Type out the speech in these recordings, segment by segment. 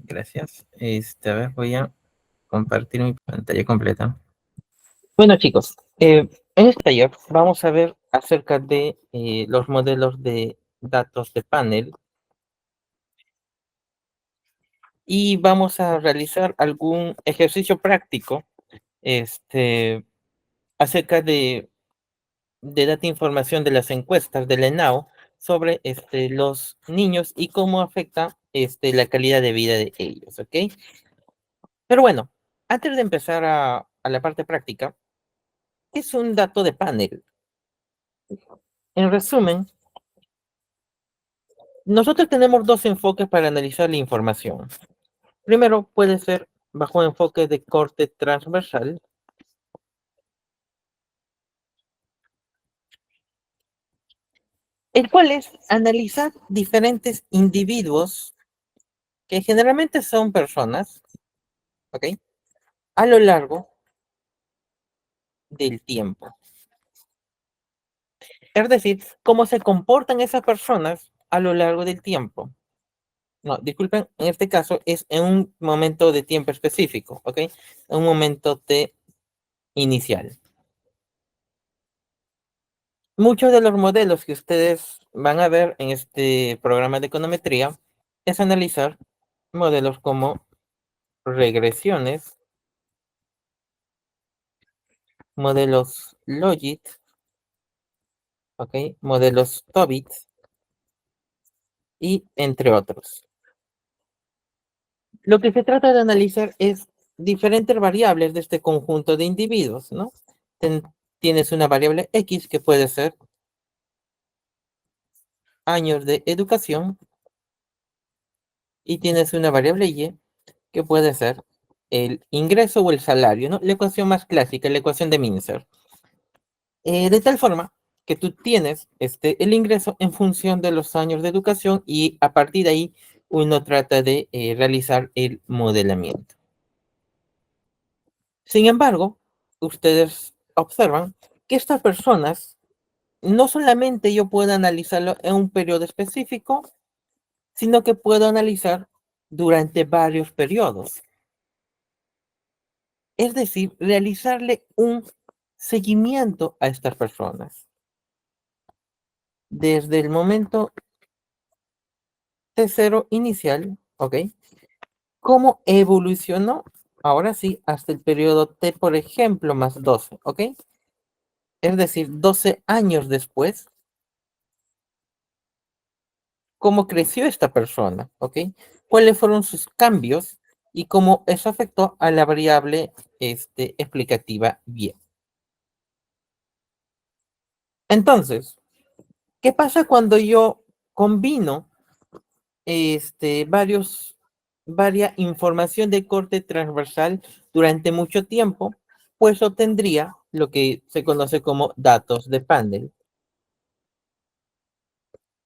Gracias. A ver, voy a compartir mi pantalla completa. Bueno, chicos, en este taller vamos a ver acerca de los modelos de datos de panel y vamos a realizar algún ejercicio práctico este, acerca de data e información de las encuestas del ENAO sobre los niños y cómo afecta la calidad de vida de ellos, ¿ok? Pero bueno, antes de empezar a la parte práctica, ¿qué es un dato de panel? En resumen, nosotros tenemos dos enfoques para analizar la información. Primero puede ser bajo un enfoque de corte transversal, el cual es analizar diferentes individuos que generalmente son personas, ¿ok? A lo largo del tiempo. Es decir, cómo se comportan esas personas a lo largo del tiempo. No, disculpen, en este caso es en un momento de tiempo específico, ¿ok? En un momento de inicial. Muchos de los modelos que ustedes van a ver en este programa de econometría es analizar modelos como regresiones, modelos Logit, ¿ok? Modelos Tobit y entre otros. Lo que se trata de analizar es diferentes variables de este conjunto de individuos, ¿no? Tienes una variable X que puede ser años de educación y tienes una variable Y que puede ser el ingreso o el salario, ¿no? La ecuación más clásica, la ecuación de Mincer. De tal forma que tú tienes el ingreso en función de los años de educación y a partir de ahí uno trata de realizar el modelamiento. Sin embargo, ustedes observan que estas personas no solamente yo puedo analizarlo en un periodo específico, sino que puedo analizar durante varios periodos. Es decir, realizarle un seguimiento a estas personas. Desde el momento T0 inicial, ¿ok? ¿Cómo evolucionó? Ahora sí, hasta el periodo T, por ejemplo, más 12, ¿ok? Es decir, 12 años después, ¿cómo creció esta persona? ¿Ok? ¿Cuáles fueron sus cambios y cómo eso afectó a la variable explicativa Y? Entonces, ¿qué pasa cuando yo combino varias información de corte transversal durante mucho tiempo? Pues obtendría lo que se conoce como datos de panel.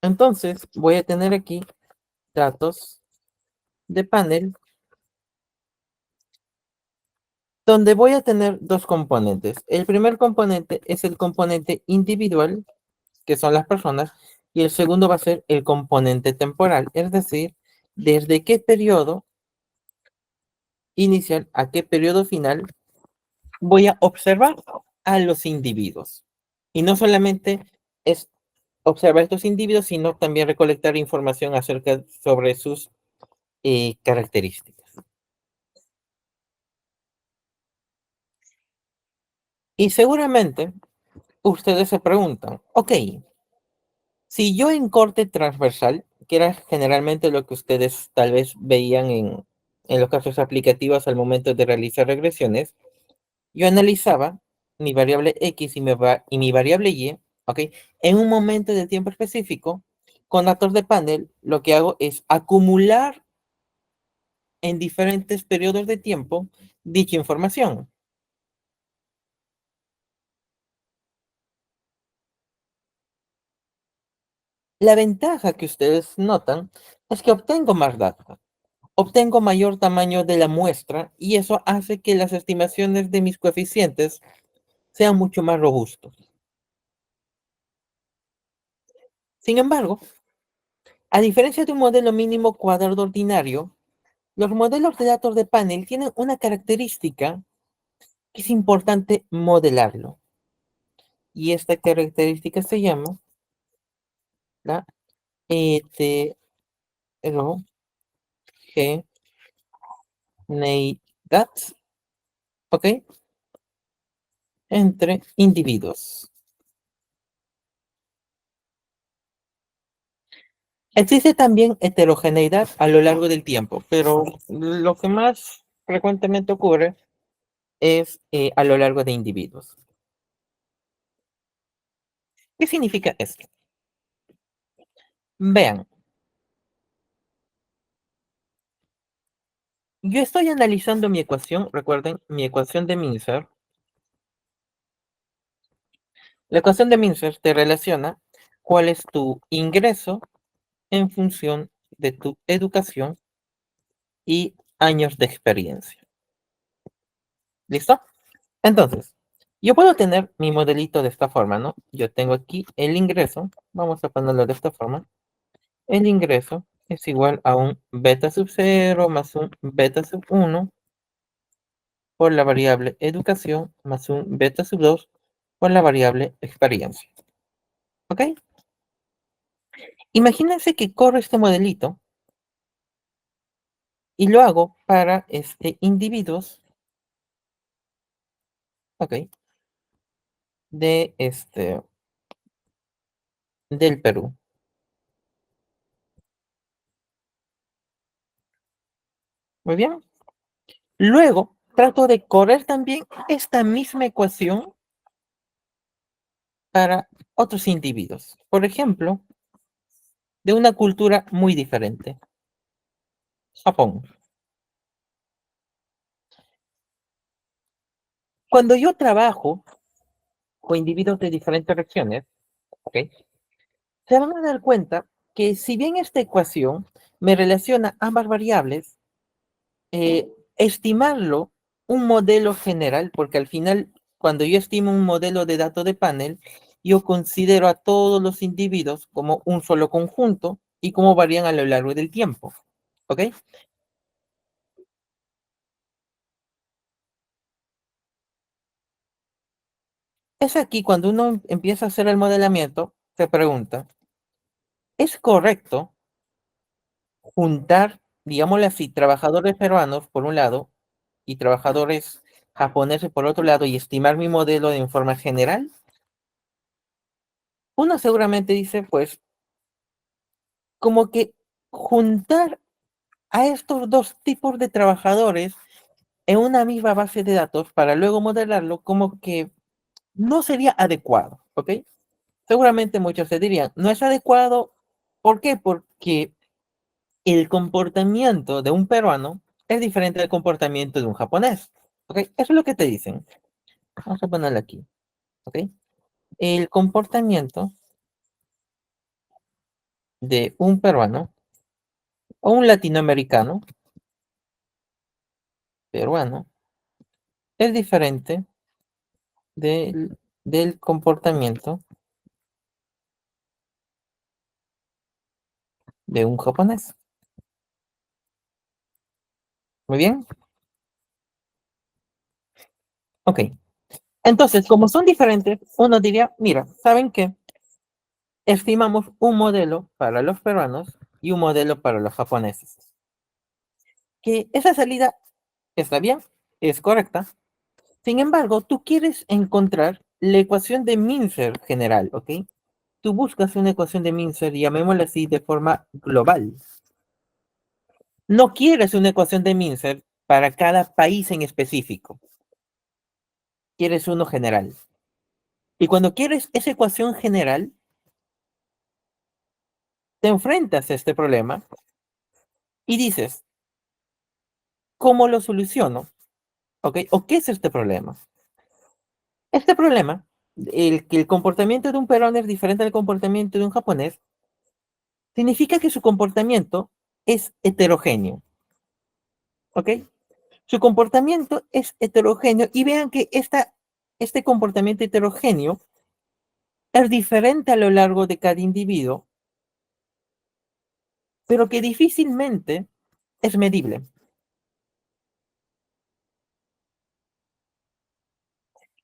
Entonces, voy a tener aquí datos de panel, donde voy a tener dos componentes. El primer componente es el componente individual, que son las personas, y el segundo va a ser el componente temporal, es decir, desde qué periodo inicial a qué periodo final voy a observar a los individuos. Y no solamente es observar estos individuos, sino también recolectar información acerca sobre sus características. Y seguramente ustedes se preguntan, ok, si yo en corte transversal, que era generalmente lo que ustedes tal vez veían en los casos aplicativos al momento de realizar regresiones, yo analizaba mi variable X y mi variable Y, ¿ok? En un momento de tiempo específico, con datos de panel, lo que hago es acumular en diferentes periodos de tiempo dicha información. La ventaja que ustedes notan es que obtengo más datos, obtengo mayor tamaño de la muestra y eso hace que las estimaciones de mis coeficientes sean mucho más robustos. Sin embargo, a diferencia de un modelo mínimo cuadrado ordinario, Los modelos de datos de panel tienen una característica que es importante modelarlo. Y esta característica se llama la heterogeneidad, ¿ok? Entre individuos. Existe también heterogeneidad a lo largo del tiempo, pero lo que más frecuentemente ocurre es a lo largo de individuos. ¿Qué significa esto? Vean, yo estoy analizando mi ecuación, recuerden, mi ecuación de Mincer. La ecuación de Mincer te relaciona cuál es tu ingreso en función de tu educación y años de experiencia. ¿Listo? Entonces, yo puedo tener mi modelito de esta forma, ¿no? Yo tengo aquí el ingreso, vamos a ponerlo de esta forma. El ingreso es igual a un beta sub 0 más un beta sub 1 por la variable educación más un beta sub 2 por la variable experiencia. ¿Ok? Imagínense que corro este modelito y lo hago para individuos, ¿ok? Del Perú. Muy bien. Luego, trato de correr también esta misma ecuación para otros individuos. Por ejemplo, de una cultura muy diferente. Japón. Cuando yo trabajo con individuos de diferentes regiones, ¿ok? Se van a dar cuenta que si bien esta ecuación me relaciona ambas variables, estimarlo un modelo general, porque al final, cuando yo estimo un modelo de datos de panel, yo considero a todos los individuos como un solo conjunto y cómo varían a lo largo del tiempo. ¿Ok? Es aquí cuando uno empieza a hacer el modelamiento, se pregunta, ¿es correcto juntar, digámosle así, trabajadores peruanos por un lado y trabajadores japoneses por otro lado y estimar mi modelo en forma general? Uno seguramente dice, pues, como que juntar a estos dos tipos de trabajadores en una misma base de datos para luego modelarlo, como que no sería adecuado, ¿ok? Seguramente muchos se dirían, no es adecuado, ¿por qué? Porque el comportamiento de un peruano es diferente al comportamiento de un japonés, ¿ok? Eso es lo que te dicen. Vamos a ponerlo aquí, ¿ok? El comportamiento de un peruano o un latinoamericano peruano es diferente del comportamiento de un japonés. Muy bien. Ok. Entonces, como son diferentes, uno diría, mira, ¿saben qué? Estimamos un modelo para los peruanos y un modelo para los japoneses. Que esa salida está bien, es correcta. Sin embargo, tú quieres encontrar la ecuación de Mincer general, ¿ok? Tú buscas una ecuación de Mincer, llamémosla así, de forma global. No quieres una ecuación de Mincer para cada país en específico. Quieres uno general. Y cuando quieres esa ecuación general, te enfrentas a este problema y dices, ¿cómo lo soluciono? ¿Ok? ¿O qué es este problema? Este problema, el que el comportamiento de un peruano es diferente al comportamiento de un japonés, significa que su comportamiento es heterogéneo. ¿Ok? Su comportamiento es heterogéneo y vean que este comportamiento heterogéneo es diferente a lo largo de cada individuo, pero que difícilmente es medible.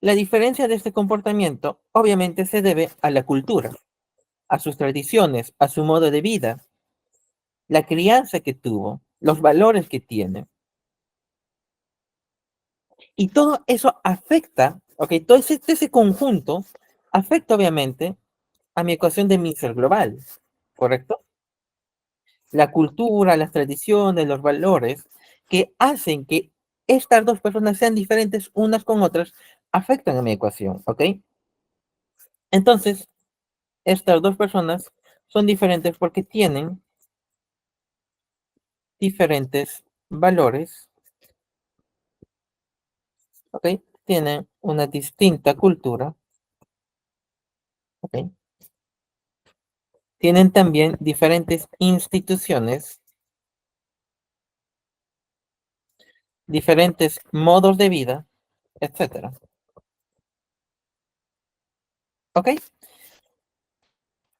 La diferencia de este comportamiento obviamente se debe a la cultura, a sus tradiciones, a su modo de vida, la crianza que tuvo, los valores que tiene. Y todo eso afecta, ok, todo ese conjunto afecta obviamente a mi ecuación de Miser global, ¿correcto? La cultura, las tradiciones, los valores que hacen que estas dos personas sean diferentes unas con otras afectan a mi ecuación, ¿ok? Entonces, estas dos personas son diferentes porque tienen diferentes valores, ¿ok? Tienen una distinta cultura, ¿ok? Tienen también diferentes instituciones, diferentes modos de vida, etcétera. ¿Ok?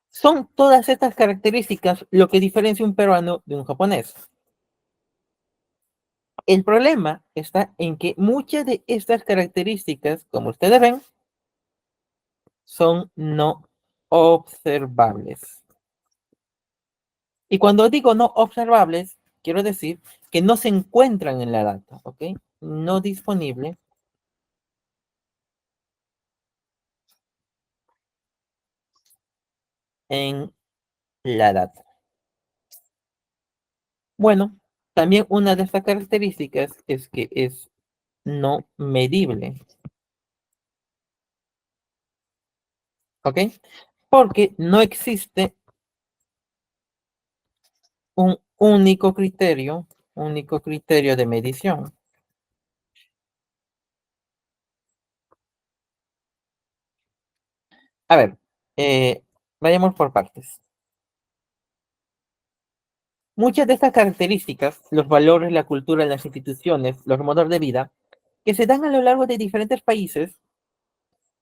Son todas estas características lo que diferencia un peruano de un japonés. El problema está en que muchas de estas características, como ustedes ven, son no observables. Y cuando digo no observables, quiero decir que no se encuentran en la data, ¿ok? No disponible en la data. Bueno, también una de estas características es que es no medible, ¿ok? Porque no existe un único criterio de medición. A ver, eh, vayamos por partes. Muchas de estas características, los valores, la cultura, las instituciones, los modos de vida, que se dan a lo largo de diferentes países,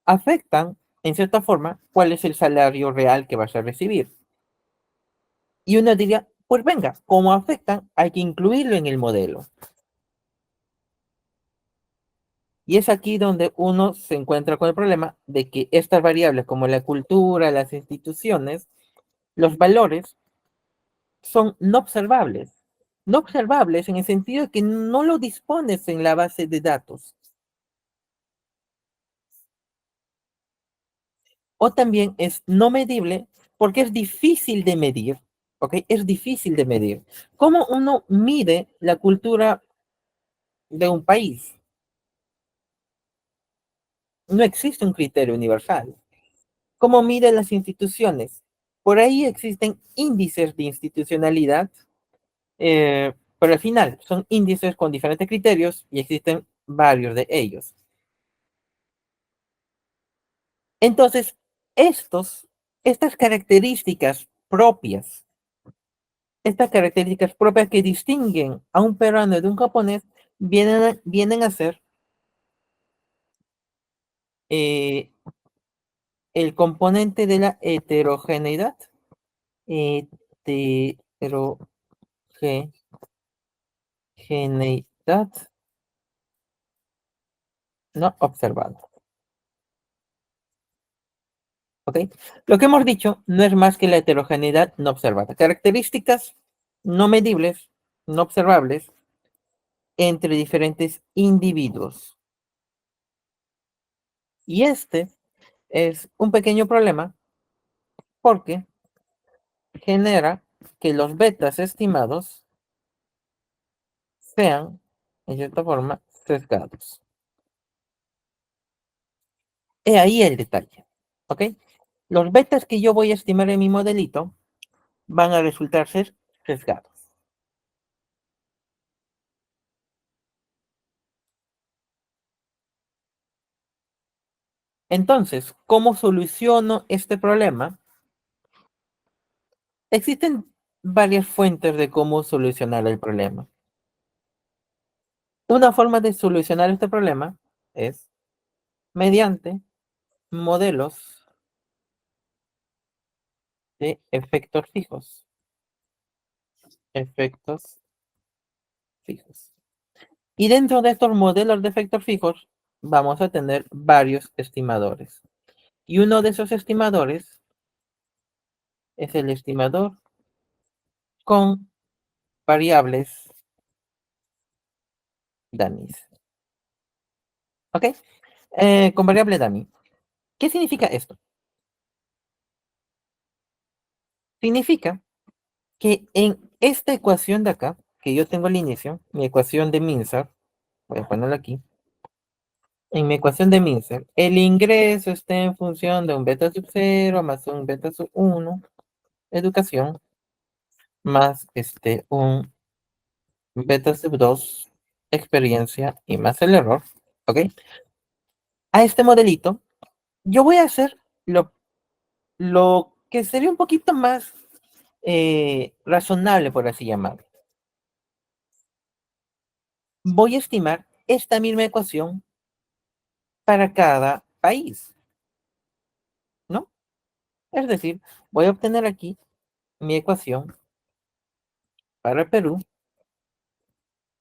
afectan, en cierta forma, cuál es el salario real que vas a recibir. Y uno diría, pues venga, como afectan, hay que incluirlo en el modelo. Y es aquí donde uno se encuentra con el problema de que estas variables como la cultura, las instituciones, los valores, son no observables. No observables en el sentido de que no lo dispones en la base de datos. O también es no medible porque es difícil de medir. ¿Ok? Es difícil de medir. ¿Cómo uno mide la cultura de un país? No existe un criterio universal. ¿Cómo mide las instituciones? Por ahí existen índices de institucionalidad, pero al final son índices con diferentes criterios y existen varios de ellos. Entonces, estas estas características propias que distinguen a un peruano de un japonés, vienen a ser eh, el componente de la heterogeneidad. Heterogeneidad no observada. ¿Ok? Lo que hemos dicho no es más que la heterogeneidad no observada. Características no medibles, no observables, entre diferentes individuos. Y este es un pequeño problema porque genera que los betas estimados sean, en cierta forma, sesgados. He ahí el detalle. ¿Ok? Los betas que yo voy a estimar en mi modelito van a resultar ser sesgados. Entonces, ¿cómo soluciono este problema? Existen varias fuentes de cómo solucionar el problema. Una forma de solucionar este problema es mediante modelos de efectos fijos. Efectos fijos. Y dentro de estos modelos de efectos fijos, vamos a tener varios estimadores. Y uno de esos estimadores es el estimador con variables dummies. ¿Ok? Con variable dummy. ¿Qué significa esto? Significa que en esta ecuación de acá, que yo tengo al inicio, mi ecuación de Minzer, voy a ponerlo aquí, en mi ecuación de Minzer, el ingreso está en función de un beta sub 0 más un beta sub 1, educación, más un beta sub 2, experiencia, y más el error, ¿ok? A este modelito, yo voy a hacer lo que sería un poquito más razonable, por así llamarlo. Voy a estimar esta misma ecuación para cada país, ¿no? Es decir, voy a obtener aquí mi ecuación para Perú,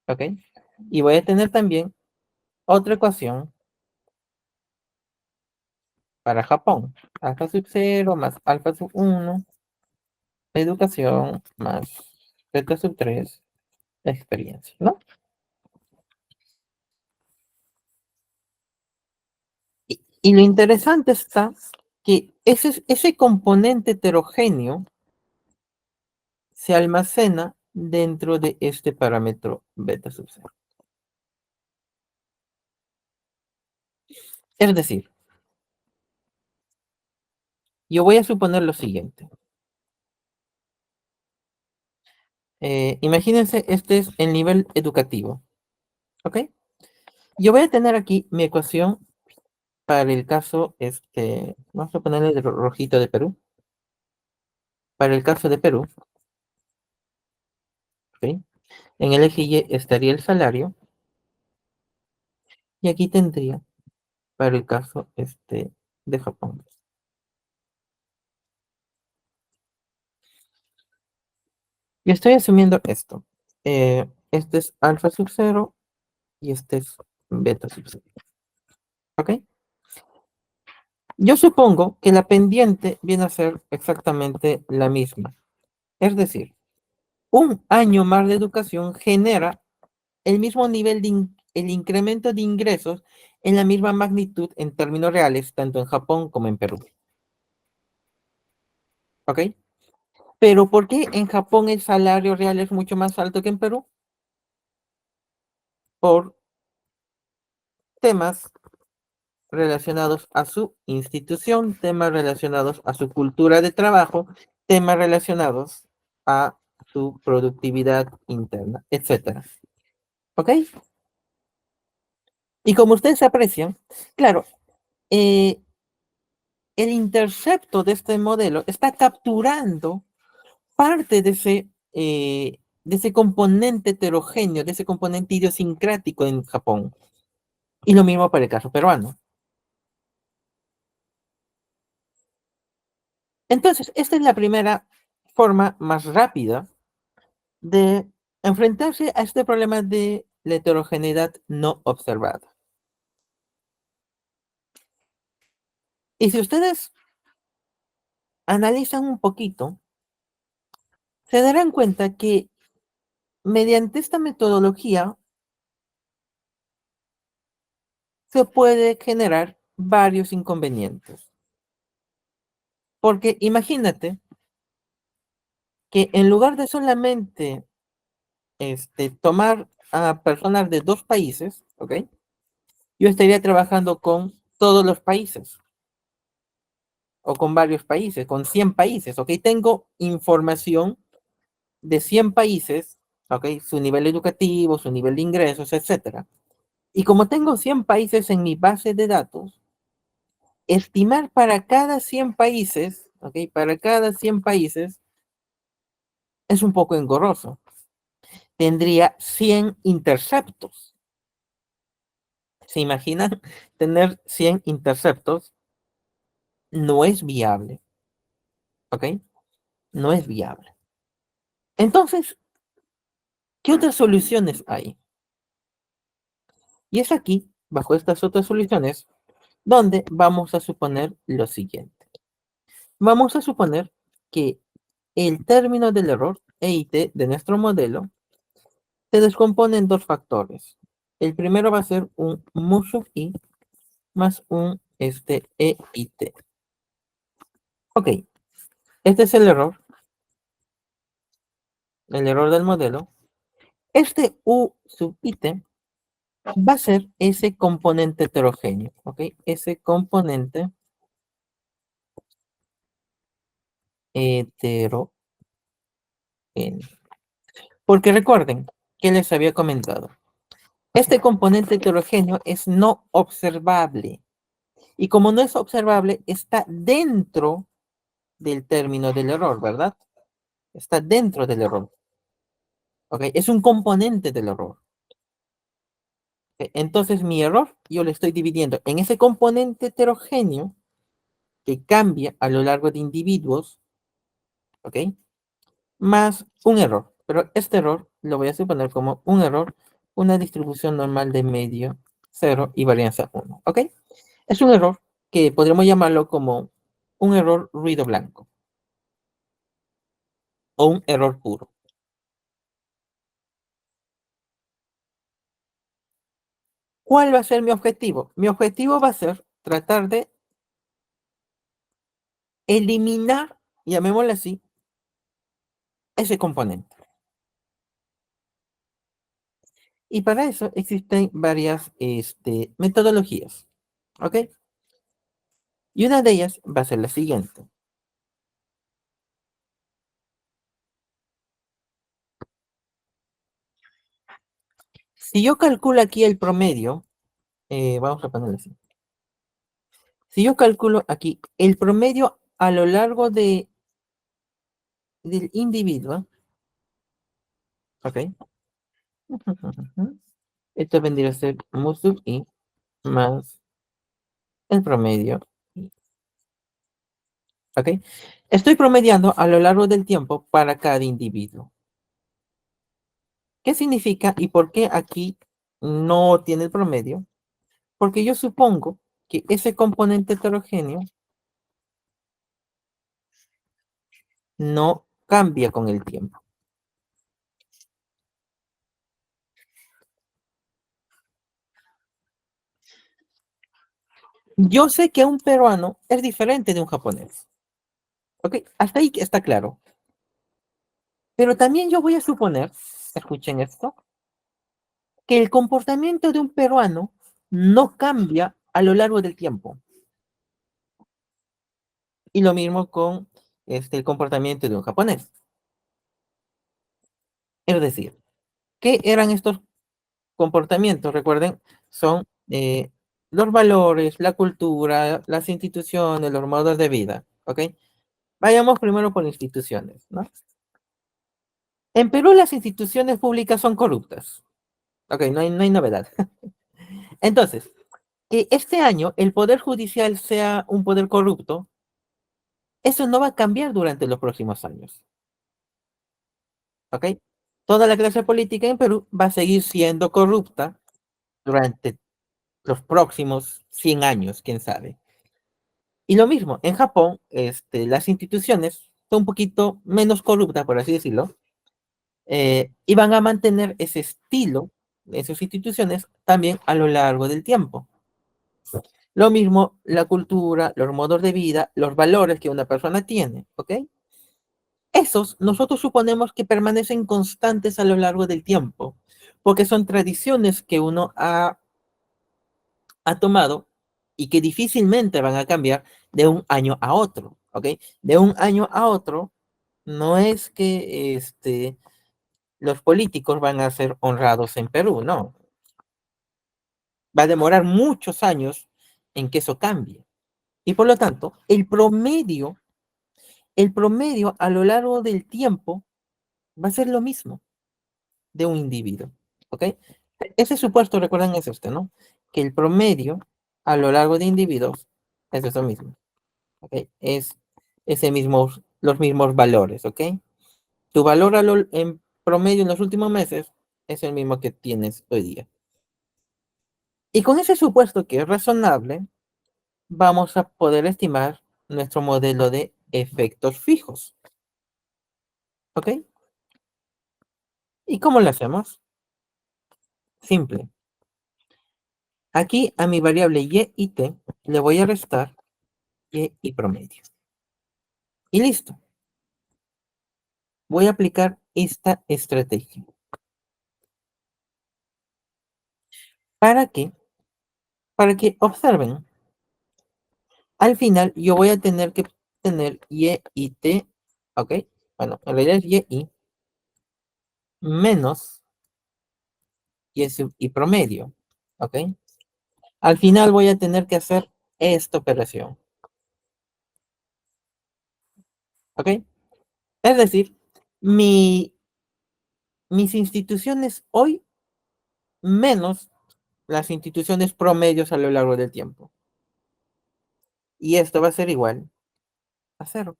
¿ok? Y voy a tener también otra ecuación para Japón. Alfa sub 0 más alfa sub 1, educación más beta sub 3, experiencia, ¿no? Y lo interesante está que ese componente heterogéneo se almacena dentro de este parámetro beta sub 0. Es decir, yo voy a suponer lo siguiente. Imagínense, este es el nivel educativo, ¿ok? Yo voy a tener aquí mi ecuación para el caso, vamos a ponerle el rojito de Perú. Para el caso de Perú, ¿ok? En el eje Y estaría el salario y aquí tendría para el caso de Japón. Y estoy asumiendo esto. Este es alfa sub 0 y este es beta sub 0. ¿Ok? Yo supongo que la pendiente viene a ser exactamente la misma. Es decir, un año más de educación genera el mismo nivel el incremento de ingresos en la misma magnitud en términos reales, tanto en Japón como en Perú. ¿Ok? Pero ¿por qué en Japón el salario real es mucho más alto que en Perú? Por temas relacionados a su institución, temas relacionados a su cultura de trabajo, temas relacionados a su productividad interna, etcétera. ¿Ok? Y como ustedes aprecian, claro, eh, el intercepto de este modelo está capturando parte de ese componente heterogéneo, de ese componente idiosincrático en Japón. Y lo mismo para el caso peruano. Entonces, esta es la primera forma más rápida de enfrentarse a este problema de la heterogeneidad no observada. Y si ustedes analizan un poquito, se darán cuenta que mediante esta metodología se puede generar varios inconvenientes. Porque imagínate que en lugar de solamente tomar a personas de dos países, ¿ok? Yo estaría trabajando con todos los países o con varios países, con 100 países, ¿ok? Tengo información de 100 países, ¿ok? Su nivel educativo, su nivel de ingresos, etcétera. Y como tengo 100 países en mi base de datos, estimar para cada 100 países, ¿ok? Para cada 100 países es un poco engorroso. Tendría 100 interceptos. ¿Se imaginan tener 100 interceptos? No es viable, ¿ok? No es viable. Entonces, ¿qué otras soluciones hay? Y es aquí bajo estas otras soluciones, donde vamos a suponer lo siguiente. Vamos a suponer que el término del error, E y T, de nuestro modelo, se descompone en dos factores. El primero va a ser un mu sub I más un E y T. Ok, este es el error del modelo. Este U sub IT va a ser ese componente heterogéneo, ¿ok? Ese componente heterogéneo. Porque recuerden que les había comentado, este componente heterogéneo es no observable. Y como no es observable, está dentro del término del error, ¿verdad? Está dentro del error, ¿ok? Es un componente del error. Entonces mi error, yo le estoy dividiendo en ese componente heterogéneo que cambia a lo largo de individuos, ¿ok? Más un error. Pero este error lo voy a suponer como un error, una distribución normal de medio, 0 y varianza 1, ¿ok? Es un error que podríamos llamarlo como un error ruido blanco o un error puro. ¿Cuál va a ser mi objetivo? Mi objetivo va a ser tratar de eliminar, llamémoslo así, ese componente. Y para eso existen varias metodologías, ¿ok? Y una de ellas va a ser la siguiente. Si yo calculo aquí el promedio, vamos a ponerlo así. Si yo calculo aquí el promedio a lo largo del individuo, ¿ok? Esto vendría a ser mu sub i más el promedio, ¿ok? Estoy promediando a lo largo del tiempo para cada individuo. ¿Qué significa y por qué aquí no tiene el promedio? Porque yo supongo que ese componente heterogéneo no cambia con el tiempo. Yo sé que un peruano es diferente de un japonés. ¿Ok? Hasta ahí está claro. Pero también yo voy a suponer, escuchen esto, que el comportamiento de un peruano no cambia a lo largo del tiempo. Y lo mismo con el comportamiento de un japonés. Es decir, ¿qué eran estos comportamientos? Recuerden, son los valores, la cultura, las instituciones, los modos de vida. ¿Ok? Vayamos primero por instituciones, ¿no? En Perú las instituciones públicas son corruptas. Ok, no hay novedad. Entonces, que este año el poder judicial sea un poder corrupto, eso no va a cambiar durante los próximos años. ¿Ok? Toda la clase política en Perú va a seguir siendo corrupta durante los próximos 100 años, quién sabe. Y lo mismo, en Japón, las instituciones son un poquito menos corruptas, por así decirlo, y van a mantener ese estilo de sus instituciones también a lo largo del tiempo. Lo mismo la cultura, los modos de vida, los valores que una persona tiene, ¿ok? Esos nosotros suponemos que permanecen constantes a lo largo del tiempo, porque son tradiciones que uno ha tomado y que difícilmente van a cambiar de un año a otro, ¿ok? De un año a otro, no es que los políticos van a ser honrados en Perú, no. Va a demorar muchos años en que eso cambie. Y por lo tanto, el promedio a lo largo del tiempo va a ser lo mismo de un individuo. ¿Ok? Ese supuesto, recuerden, es este, ¿no? Que el promedio a lo largo de individuos es eso mismo. ¿Ok? Es los mismos valores. ¿Ok? Tu valor en promedio en los últimos meses es el mismo que tienes hoy día. Y con ese supuesto que es razonable, vamos a poder estimar nuestro modelo de efectos fijos. ¿Ok? ¿Y cómo lo hacemos? Simple. Aquí a mi variable y y t le voy a restar y promedio. Y listo. Voy a aplicar esta estrategia. ¿Para qué? Para que observen. Al final yo voy a tener que tener y t, ¿ok? Bueno, en realidad es y menos y promedio, ¿ok? Al final voy a tener que hacer esta operación, ¿ok? Es decir, mi, mis instituciones hoy menos las instituciones promedios a lo largo del tiempo. Y esto va a ser igual a cero.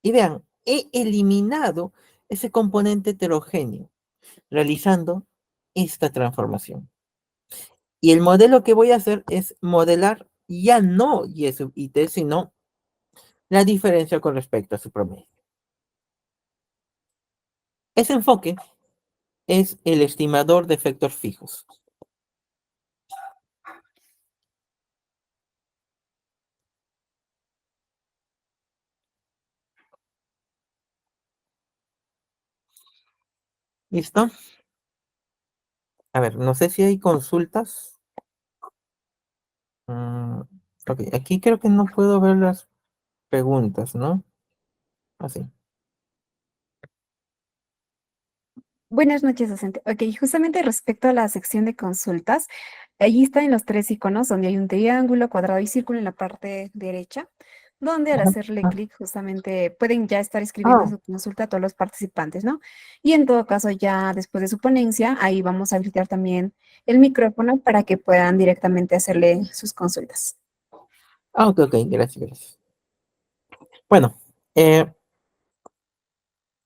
Y vean, he eliminado ese componente heterogéneo realizando esta transformación. Y el modelo que voy a hacer es modelar ya no y sub it, sino la diferencia con respecto a su promedio. Ese enfoque es el estimador de efectos fijos. ¿Listo? A ver, no sé si hay consultas. Mm, ok, aquí creo que no puedo ver las preguntas, ¿no? Así. Buenas noches, docente. Ok, justamente respecto a la sección de consultas, allí están los tres iconos donde hay un triángulo, cuadrado y círculo en la parte derecha, donde al Ajá. hacerle clic justamente pueden ya estar escribiendo Ah, su consulta a todos los participantes, ¿no? Y en todo caso, ya después de su ponencia, ahí vamos a habilitar también el micrófono para que puedan directamente hacerle sus consultas. ok, ok, gracias, gracias. Bueno, eh,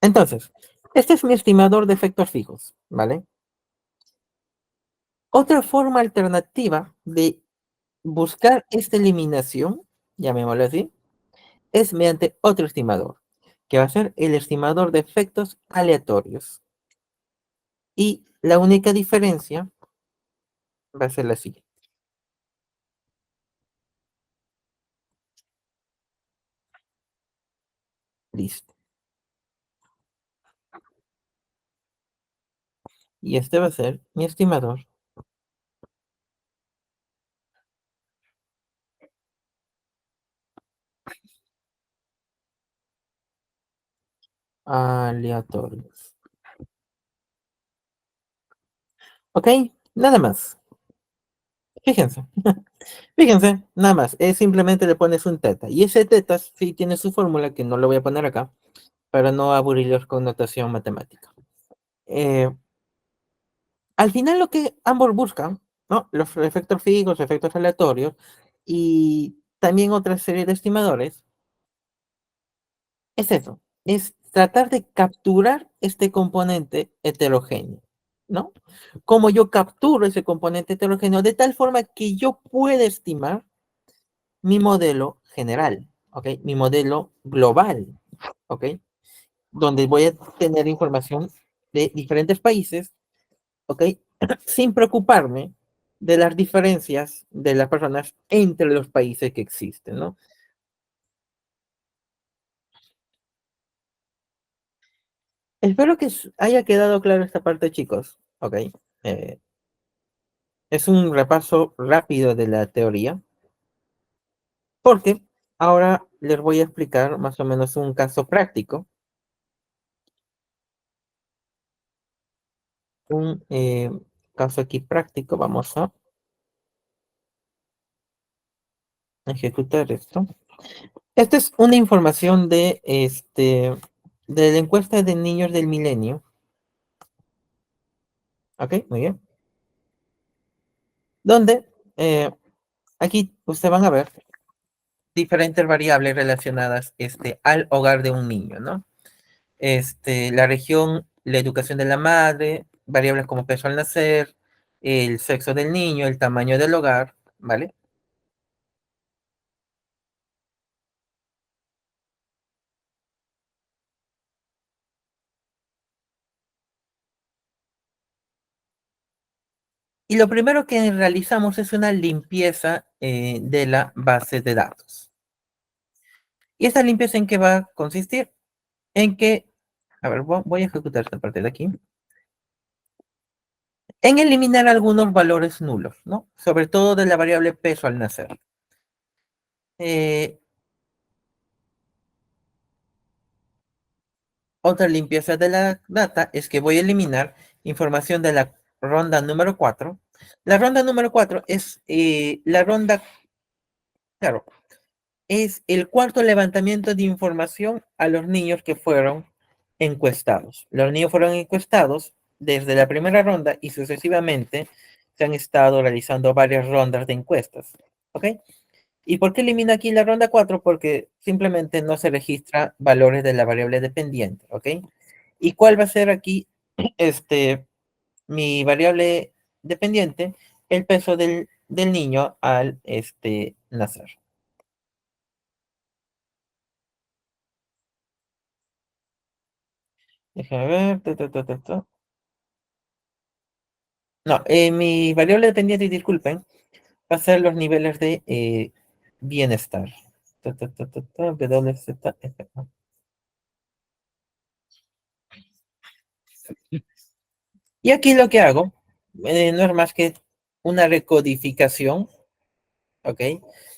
entonces, este es mi estimador de efectos fijos, ¿vale? Otra forma alternativa de buscar esta eliminación, llamémoslo así, es mediante otro estimador, que va a ser el estimador de efectos aleatorios. Y la única diferencia va a ser la siguiente. Listo. Y este va a ser mi estimador aleatorios. ¿Ok? Nada más. Fíjense. Fíjense, nada más. Es simplemente le pones un teta. Y ese teta sí tiene su fórmula, que no lo voy a poner acá, para no aburrirlos con notación matemática. Eh, Al final lo que ambos buscan, ¿no? Los efectos fijos, efectos aleatorios y también otra serie de estimadores, es eso, es tratar de capturar este componente heterogéneo, ¿no? Como yo capturo ese componente heterogéneo de tal forma que yo pueda estimar mi modelo general, ¿ok? Mi modelo global, ¿ok? Donde voy a tener información de diferentes países, ¿ok? Sin preocuparme de las diferencias de las personas entre los países que existen, ¿no? Espero que haya quedado claro esta parte, chicos, ¿ok? Eh, es un repaso rápido de la teoría, porque ahora les voy a explicar más o menos un caso práctico, un caso aquí práctico, vamos a ejecutar esto. Esta es una información de la encuesta de niños del milenio. Ok, muy bien. Donde aquí ustedes van a ver diferentes variables relacionadas al hogar de un niño, ¿no? La región, la educación de la madre, variables como peso al nacer, el sexo del niño, el tamaño del hogar, ¿vale? Y lo primero que realizamos es una limpieza de la base de datos. ¿Y esta limpieza en qué va a consistir? En que, a ver, voy a ejecutar esta parte de aquí, en eliminar algunos valores nulos, ¿no? Sobre todo de la variable peso al nacer. Eh, Otra limpieza de la data es que voy a eliminar información de la ronda número 4. La ronda número 4 es la ronda, claro, es el cuarto levantamiento de información a los niños que fueron encuestados. Los niños fueron encuestados desde la primera ronda y sucesivamente se han estado realizando varias rondas de encuestas. ¿Ok? ¿Y por qué elimina aquí la ronda 4? Porque simplemente no se registra valores de la variable dependiente. ¿Ok? ¿Y cuál va a ser aquí este, mi variable dependiente? El peso del niño al nacer. Déjame ver. No, mi variable dependiente, y disculpen, va a ser los niveles de bienestar. WZF. Y aquí lo que hago no es más que una recodificación, ¿ok?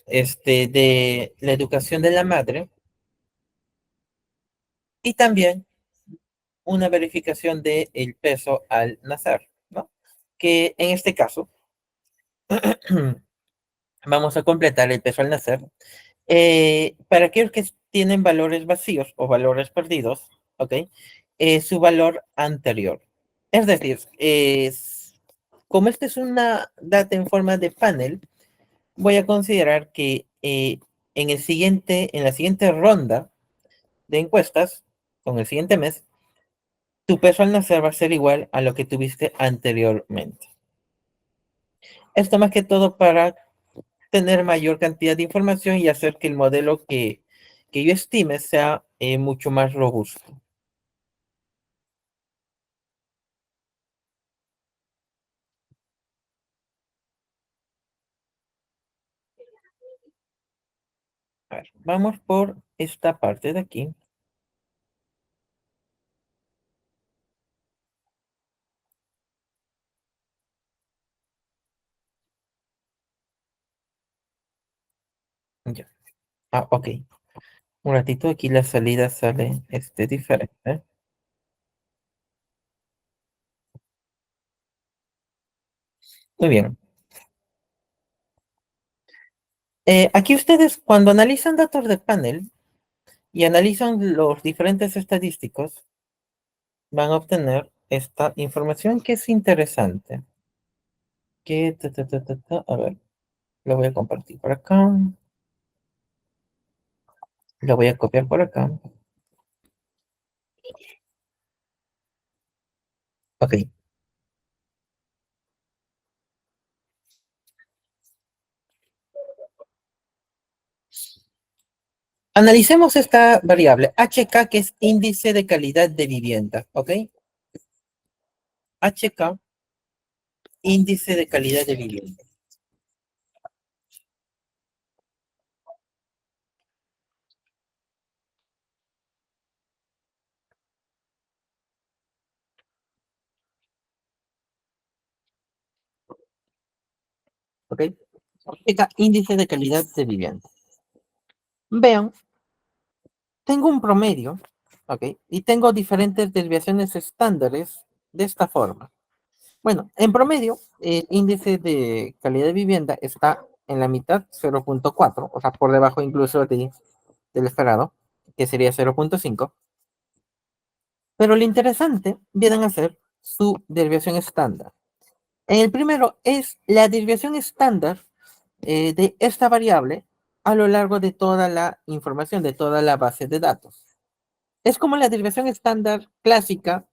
De la educación de la madre y también una verificación del peso al nacer, ¿no? Que en este caso vamos a completar el peso al nacer. Para aquellos que tienen valores vacíos o valores perdidos, ¿ok? Su valor anterior. Es decir, como esta es una data en forma de panel, voy a considerar que en la siguiente ronda de encuestas, con el siguiente mes, tu peso al nacer va a ser igual a lo que tuviste anteriormente. Esto más que todo para tener mayor cantidad de información y hacer que el modelo que yo estime sea mucho más robusto. A ver, vamos por esta parte de aquí. Ya. Ah, ok. Un ratito aquí la salida sale diferente. Muy bien. Aquí ustedes cuando analizan datos de panel y analizan los diferentes estadísticos, van a obtener esta información que es interesante. A ver, lo voy a compartir por acá. Lo voy a copiar por acá. Ok. Analicemos esta variable, HK, que es índice de calidad de vivienda. ¿Ok? HK, índice de calidad de vivienda. ¿Ok? HK, índice de calidad de vivienda. Vean, tengo un promedio, ¿ok? Y tengo diferentes desviaciones estándares de esta forma. Bueno, en promedio, el índice de calidad de vivienda está en la mitad, 0.4, o sea, por debajo incluso del esperado, que sería 0.5. Pero lo interesante vienen a ser su desviación estándar. En el primero es la desviación estándar de esta variable a lo largo de toda la información, de toda la base de datos. Es como la desviación estándar clásica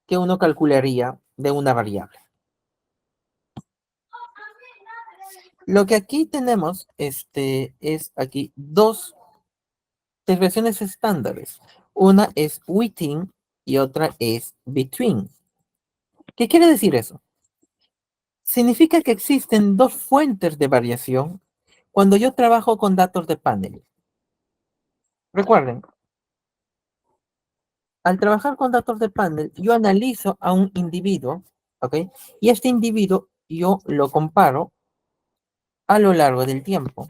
que uno calcularía de una variable. Lo que aquí tenemos, es aquí dos expresiones estándares. Una es within y otra es between. ¿Qué quiere decir eso? Significa que existen dos fuentes de variación cuando yo trabajo con datos de panel. Recuerden, al trabajar con datos de panel, yo analizo a un individuo, ¿ok? Y este individuo yo lo comparo a lo largo del tiempo,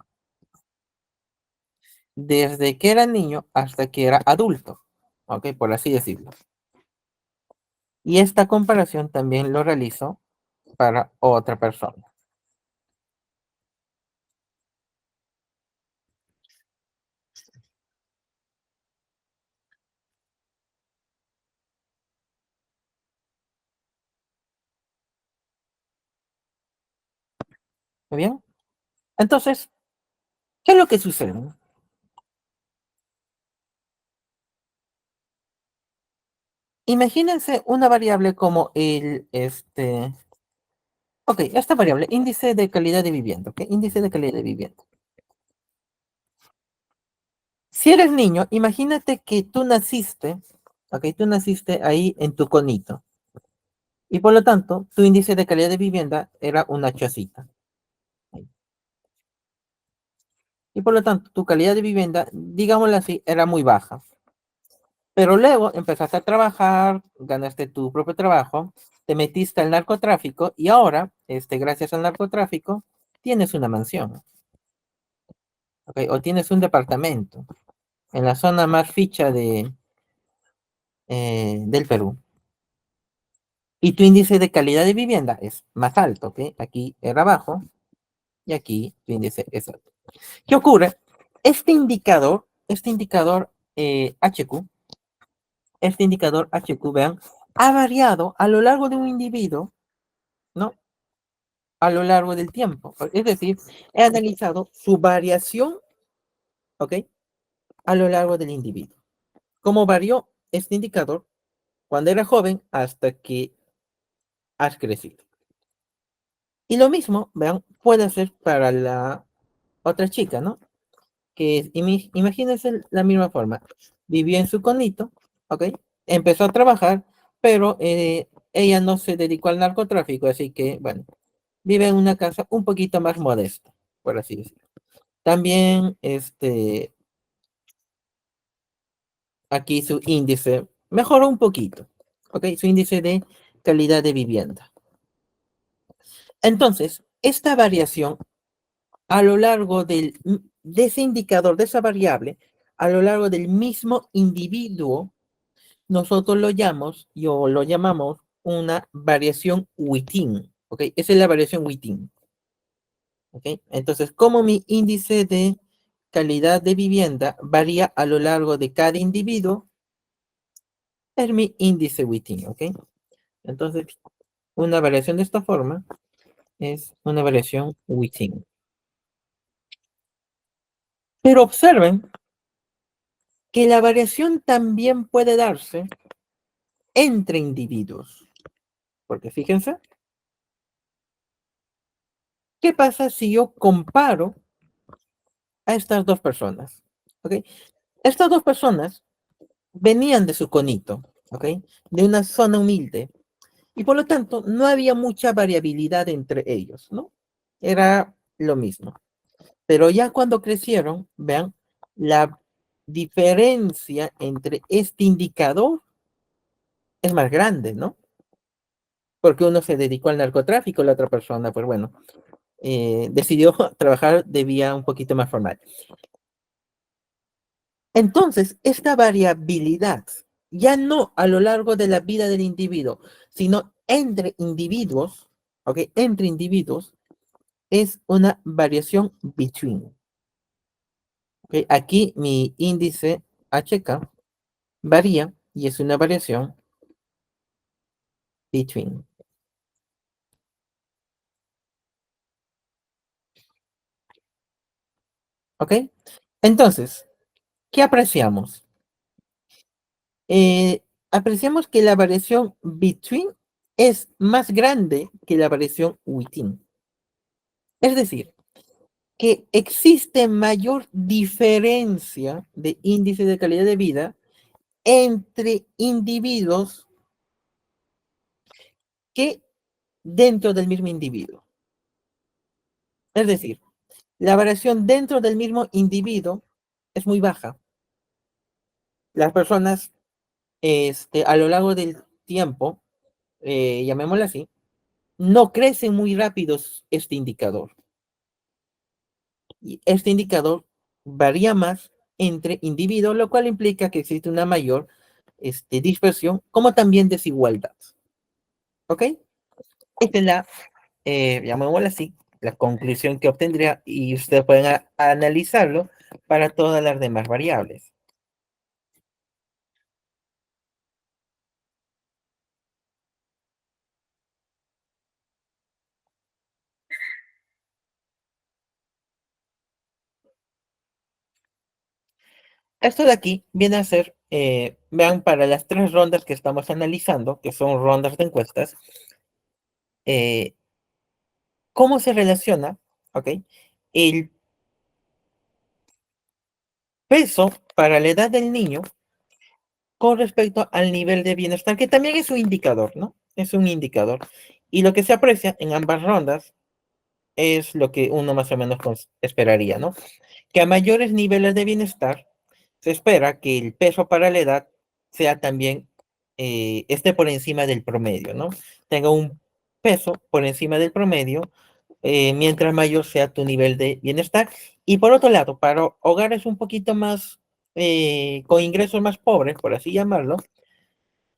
desde que era niño hasta que era adulto, ¿ok? Por así decirlo. Y esta comparación también lo realizo para otra persona. ¿Muy bien? Entonces, ¿qué es lo que sucede? Imagínense una variable como ok, esta variable, índice de calidad de vivienda, ok, índice de calidad de vivienda. Si eres niño, imagínate que tú naciste, ok, tú naciste ahí en tu conito. Y por lo tanto, tu índice de calidad de vivienda era una chocita. Y por lo tanto, tu calidad de vivienda, digámoslo así, era muy baja. Pero luego empezaste a trabajar, ganaste tu propio trabajo, te metiste al narcotráfico y ahora, gracias al narcotráfico, tienes una mansión, ¿ok? O tienes un departamento en la zona más ficha del Perú. Y tu índice de calidad de vivienda es más alto, ¿ok? Aquí era bajo y aquí tu índice es alto. ¿Qué ocurre? Este indicador HQ, vean, ha variado a lo largo de un individuo, ¿no? A lo largo del tiempo. Es decir, he analizado su variación, ¿ok? A lo largo del individuo. ¿Cómo varió este indicador cuando era joven hasta que has crecido? Y lo mismo, vean, puede ser para la otra chica, ¿no? Que imagínense la misma forma. Vivía en su conito, ¿ok? Empezó a trabajar, pero ella no se dedicó al narcotráfico, así que, bueno, vive en una casa un poquito más modesta, por así decirlo. También, aquí su índice mejoró un poquito, ¿ok? Su índice de calidad de vivienda. Entonces, esta variación a lo largo de ese indicador, de esa variable, a lo largo del mismo individuo, nosotros lo llamamos una variación within, ¿ok? Esa es la variación within, ¿ok? Entonces, como mi índice de calidad de vivienda varía a lo largo de cada individuo, es mi índice within, ¿ok? Entonces, una variación de esta forma es una variación within. Pero observen que la variación también puede darse entre individuos. Porque fíjense, ¿qué pasa si yo comparo a estas dos personas? ¿Ok? Estas dos personas venían de su conito, ¿ok? De una zona humilde. Y por lo tanto, no había mucha variabilidad entre ellos, ¿no? Era lo mismo. Pero ya cuando crecieron, vean, la diferencia entre este indicador es más grande, ¿no? Porque uno se dedicó al narcotráfico, la otra persona, pues bueno, decidió trabajar de vía un poquito más formal. Entonces, esta variabilidad, ya no a lo largo de la vida del individuo, sino entre individuos, ¿ok? Entre individuos, es una variación between. ¿Ok? Aquí mi índice HK varía y es una variación between. ¿Ok? Entonces, ¿qué apreciamos? Apreciamos que la variación between es más grande que la variación within. Es decir, que existe mayor diferencia de índice de calidad de vida entre individuos que dentro del mismo individuo. Es decir, la variación dentro del mismo individuo es muy baja. Las personas a lo largo del tiempo, llamémoslo así, no crecen muy rápido este indicador. Y este indicador varía más entre individuos, lo cual implica que existe una mayor dispersión, como también desigualdad. ¿Ok? Esta es la, llamémosla así, la conclusión que obtendría y ustedes pueden analizarlo para todas las demás variables. Esto de aquí viene a ser, vean, para las tres rondas que estamos analizando, que son rondas de encuestas, eh, cómo se relaciona, ¿ok? El peso para la edad del niño con respecto al nivel de bienestar, que también es un indicador, ¿no? Es un indicador. Y lo que se aprecia en ambas rondas es lo que uno más o menos esperaría, ¿no? Que a mayores niveles de bienestar, se espera que el peso para la edad sea también, esté por encima del promedio, ¿no? Tenga un peso por encima del promedio, mientras mayor sea tu nivel de bienestar. Y por otro lado, para hogares un poquito más, con ingresos más pobres, por así llamarlo,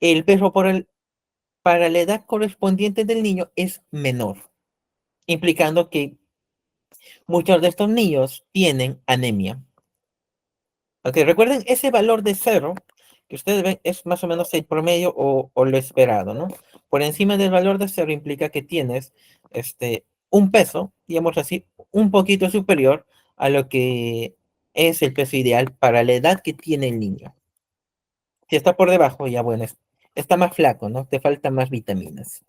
el peso para la edad correspondiente del niño es menor, implicando que muchos de estos niños tienen anemia. Ok, recuerden ese valor de cero que ustedes ven es más o menos el promedio o lo esperado, ¿no? Por encima del valor de cero implica que tienes un peso, digamos así, un poquito superior a lo que es el peso ideal para la edad que tiene el niño. Si está por debajo, ya bueno, está más flaco, ¿no? Te faltan más vitaminas.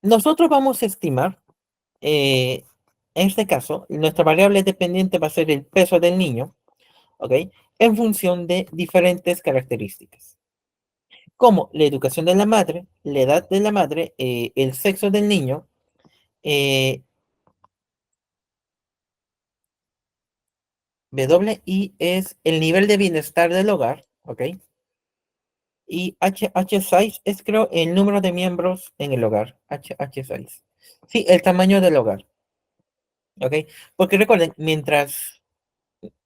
Nosotros vamos a estimar, eh, en este caso, nuestra variable dependiente va a ser el peso del niño, ¿ok? En función de diferentes características, como la educación de la madre, la edad de la madre, el sexo del niño, eh, WI es el nivel de bienestar del hogar, ¿ok? Y H size es, creo, el número de miembros en el hogar, H size. Sí, el tamaño del hogar, ¿ok? Porque recuerden, mientras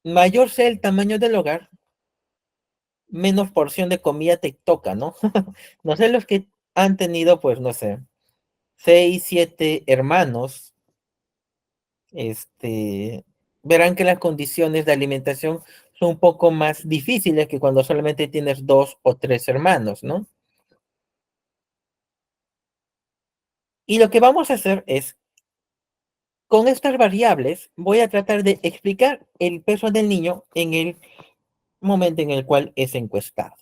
mayor sea el tamaño del hogar, menos porción de comida te toca, ¿no? No sé, los que han tenido, pues, no sé, 6, 7 hermanos, verán que las condiciones de alimentación son un poco más difíciles que cuando solamente tienes 2 o 3 hermanos, ¿no? Y lo que vamos a hacer es, con estas variables, voy a tratar de explicar el peso del niño en el momento en el cual es encuestado.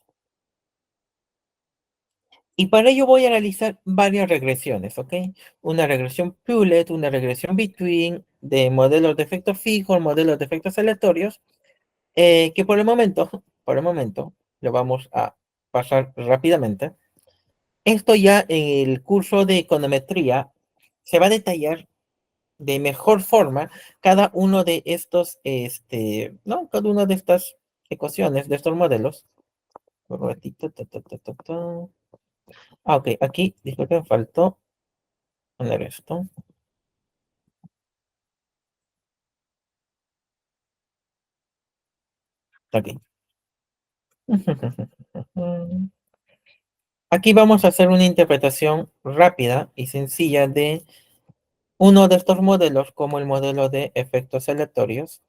Y para ello voy a realizar varias regresiones, ¿ok? Una regresión Pulet, una regresión Between, de modelos de efectos fijos, modelos de efectos aleatorios, que por el momento, lo vamos a pasar rápidamente. Esto ya en el curso de econometría se va a detallar de mejor forma cada uno de estos, ¿no? Cada una de estas ecuaciones, de estos modelos. Un momentito, ok, aquí, disculpen, faltó poner esto. Aquí. Aquí vamos a hacer una interpretación rápida y sencilla de uno de estos modelos, como el modelo de efectos aleatorios.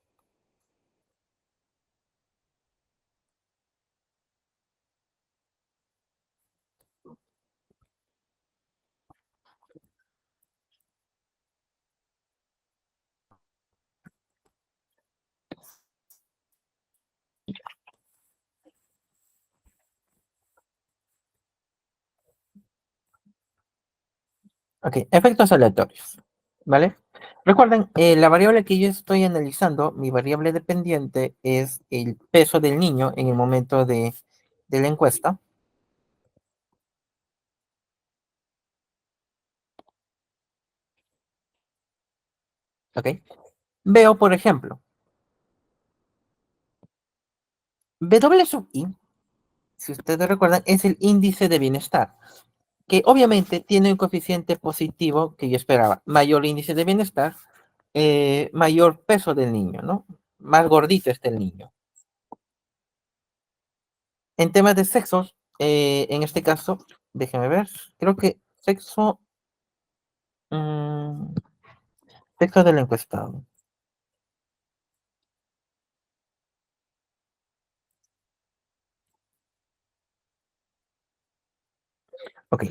Ok, efectos aleatorios, ¿vale? Recuerden, la variable que yo estoy analizando, mi variable dependiente es el peso del niño en el momento de la encuesta, ¿ok? Veo, por ejemplo, W sub I, si ustedes recuerdan, es el índice de bienestar, que obviamente tiene un coeficiente positivo que yo esperaba. Mayor índice de bienestar, mayor peso del niño, ¿no? Más gordito está el niño. En temas de sexos, en este caso, déjeme ver, creo que mm, sexo del encuestado. Ok,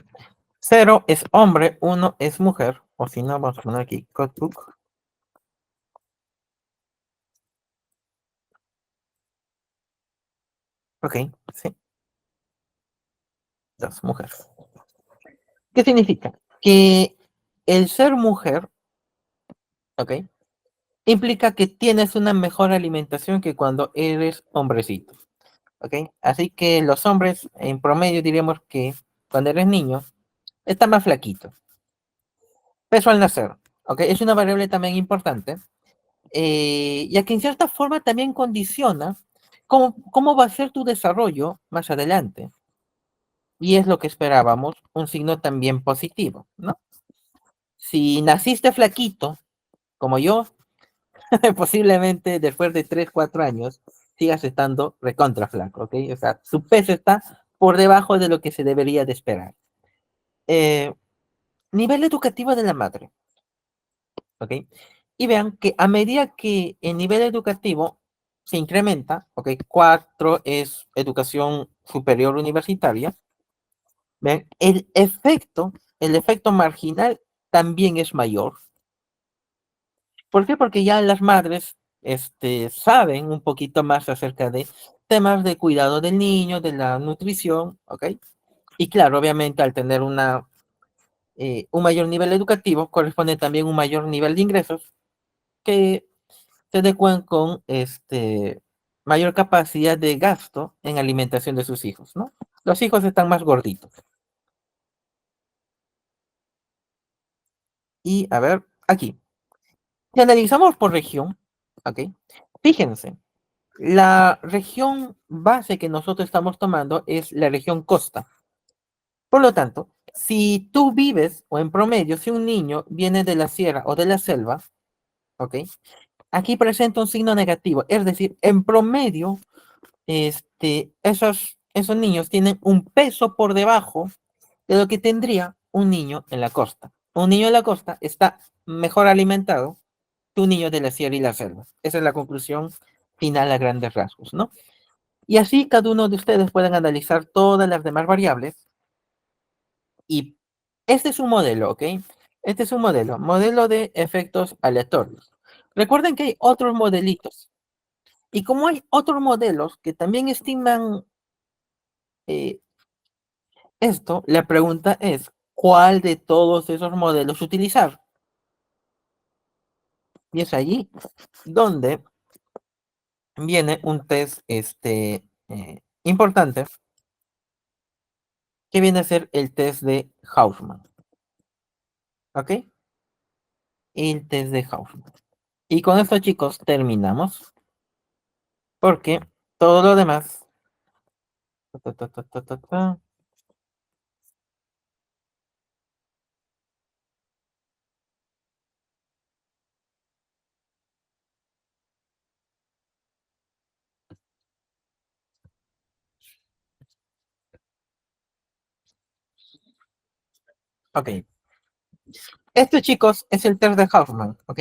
0 es hombre, 1 es mujer, o si no, vamos a poner aquí codebook. Ok, sí, dos mujeres. ¿Qué significa? Que el ser mujer, ok, implica que tienes una mejor alimentación que cuando eres hombrecito, ok. Así que los hombres, en promedio, diríamos que cuando eres niño, está más flaquito. Peso al nacer, ok, es una variable también importante, ya que en cierta forma también condiciona cómo va a ser tu desarrollo más adelante. Y es lo que esperábamos, un signo también positivo, ¿no? Si naciste flaquito, como yo, posiblemente después de 3 4 años sigas estando recontra flaco, ¿ok? O sea, su peso está por debajo de lo que se debería de esperar. Eh, Nivel educativo de la madre, ¿ok? Y vean que a medida que el nivel educativo se incrementa, ¿ok? 4 es educación superior universitaria, vean, el efecto marginal también es mayor. ¿Por qué? Porque ya las madres saben un poquito más acerca de temas de cuidado del niño, de la nutrición, ¿ok? Y claro, obviamente al tener un mayor nivel educativo, corresponde también un mayor nivel de ingresos que se adecuan con mayor capacidad de gasto en alimentación de sus hijos, ¿no? Los hijos están más gorditos. Y a ver, aquí, si analizamos por región, ¿ok? Fíjense, la región base que nosotros estamos tomando es la región costa. Por lo tanto, si tú vives, o en promedio, si un niño viene de la sierra o de la selva, ¿ok? Aquí presenta un signo negativo, es decir, en promedio, esos niños tienen un peso por debajo de lo que tendría un niño en la costa. Un niño en la costa está mejor alimentado que un niño de la sierra y la selva. Esa es la conclusión final a grandes rasgos, ¿no? Y así cada uno de ustedes pueden analizar todas las demás variables y este es un modelo, ¿ok? Este es un modelo de efectos aleatorios. Recuerden que hay otros modelitos y como hay otros modelos que también estiman eh, esto, la pregunta es, ¿cuál de todos esos modelos utilizar? Y es allí donde viene un test importante que viene a ser el test de Hausman, ¿ok? El test de Hausman. Y con esto, chicos, terminamos porque todo lo demás. Ta, ta, ta, ta, ta, ta. Ok. Este, chicos, es el test de Hausman, ¿ok?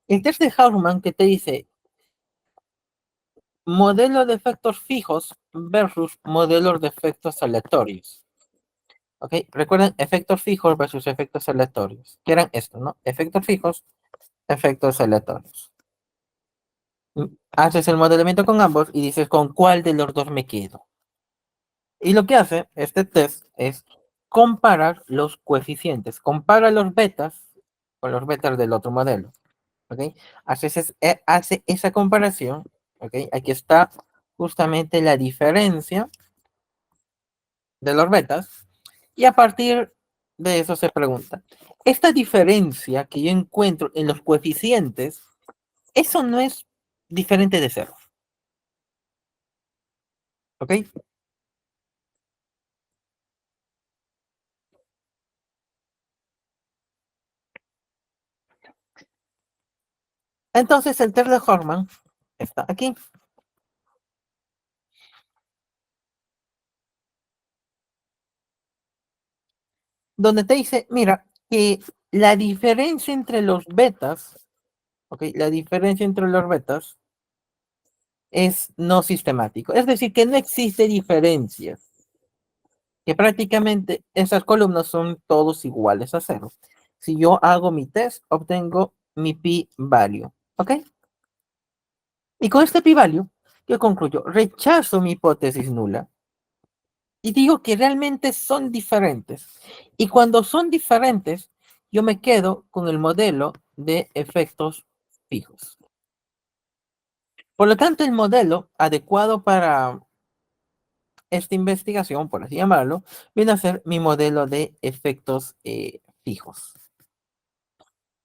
El test de Hausman que te dice modelo de efectos fijos versus modelos de efectos aleatorios. ¿Ok? Recuerden, efectos fijos versus efectos aleatorios. Que eran esto, ¿no? Efectos fijos, efectos aleatorios. Haces el modelamiento con ambos y dices con cuál de los dos me quedo. Y lo que hace este test es comparar los coeficientes. Compara los betas con los betas del otro modelo. ¿Ok? Hace esa comparación. ¿Ok? Aquí está justamente la diferencia de los betas. Y a partir de eso se pregunta, esta diferencia que yo encuentro en los coeficientes, eso no es diferente de cero. ¿Ok? Entonces el test de Horman está aquí, donde te dice, mira, que la diferencia entre los betas, ¿ok? La diferencia entre los betas es no sistemático. Es decir, que no existe diferencia. Que prácticamente esas columnas son todos iguales a cero. Si yo hago mi test, obtengo mi p-value. ¿Ok? Y con este p-value, yo concluyo, rechazo mi hipótesis nula y digo que realmente son diferentes. Y cuando son diferentes, yo me quedo con el modelo de efectos fijos. Por lo tanto, el modelo adecuado para esta investigación, por así llamarlo, viene a ser mi modelo de efectos fijos.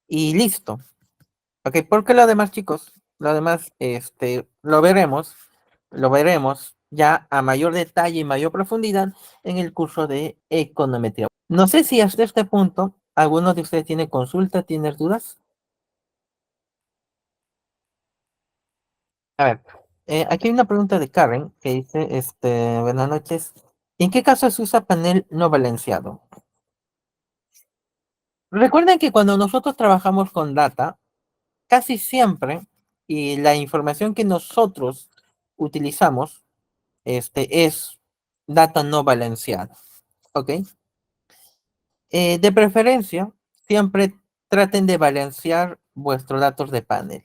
Y listo. Ok, porque lo demás, chicos, lo demás, lo veremos ya a mayor detalle y mayor profundidad en el curso de econometría. No sé si hasta este punto alguno de ustedes tiene consulta, tiene dudas. A ver, aquí hay una pregunta de Karen que dice, buenas noches. ¿En qué caso se usa panel no balanceado? Recuerden que cuando nosotros trabajamos con data, casi siempre, y la información que nosotros utilizamos, es data no balanceada, ¿ok? De preferencia, siempre traten de balancear vuestros datos de panel,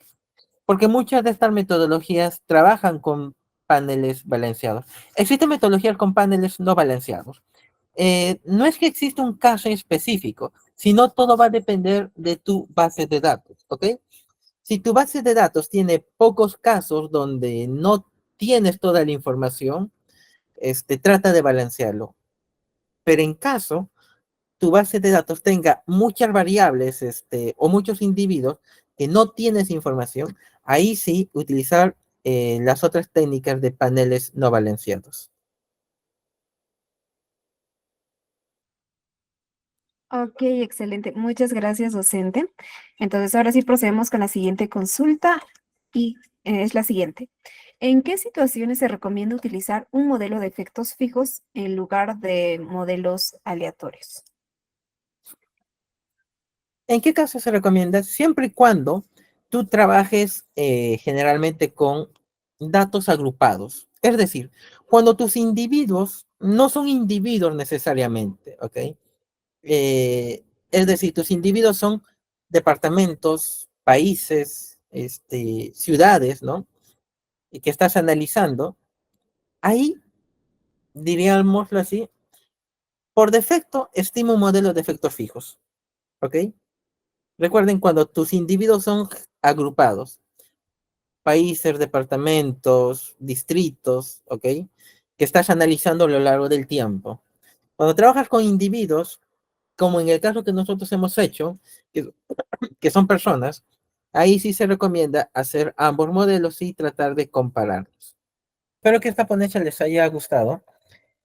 porque muchas de estas metodologías trabajan con paneles balanceados. Existen metodologías con paneles no balanceados. No es que exista un caso específico, sino todo va a depender de tu base de datos, ¿ok? Si tu base de datos tiene pocos casos donde no tienes toda la información, trata de balancearlo. Pero en caso tu base de datos tenga muchas variables, o muchos individuos que no tienes información, ahí sí utilizar las otras técnicas de paneles no balanceados. Ok, excelente. Muchas gracias, docente. Entonces, ahora sí procedemos con la siguiente consulta y es la siguiente. ¿En qué situaciones se recomienda utilizar un modelo de efectos fijos en lugar de modelos aleatorios? ¿En qué caso se recomienda? Siempre y cuando tú trabajes generalmente con datos agrupados. Es decir, cuando tus individuos no son individuos necesariamente, ¿ok? Es decir, tus individuos son departamentos, países, ciudades, ¿no? Y que estás analizando, ahí, diríamoslo así, por defecto, estima un modelo de efectos fijos, ¿ok? Recuerden, cuando tus individuos son agrupados, países, departamentos, distritos, ¿ok? Que estás analizando a lo largo del tiempo. Cuando trabajas con individuos, como en el caso que nosotros hemos hecho, que son personas, ahí sí se recomienda hacer ambos modelos y tratar de compararlos. Espero que esta ponencia les haya gustado.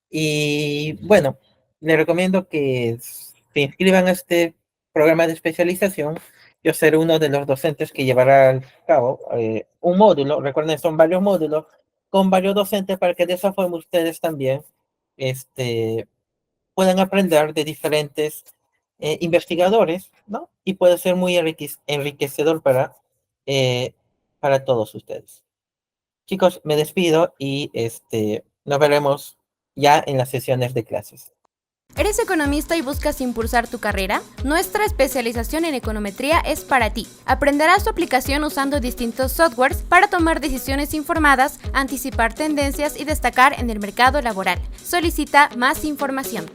Y bueno, les recomiendo que se inscriban a este programa de especialización. Yo seré uno de los docentes que llevará a cabo un módulo. Recuerden, son varios módulos con varios docentes para que de esa forma ustedes también este, puedan aprender de diferentes investigadores, ¿no? Y puede ser muy enriquecedor eh, para todos ustedes. Chicos, me despido y nos veremos ya en las sesiones de clases. ¿Eres economista y buscas impulsar tu carrera? Nuestra especialización en econometría es para ti. Aprenderás su aplicación usando distintos softwares para tomar decisiones informadas, anticipar tendencias y destacar en el mercado laboral. Solicita más información.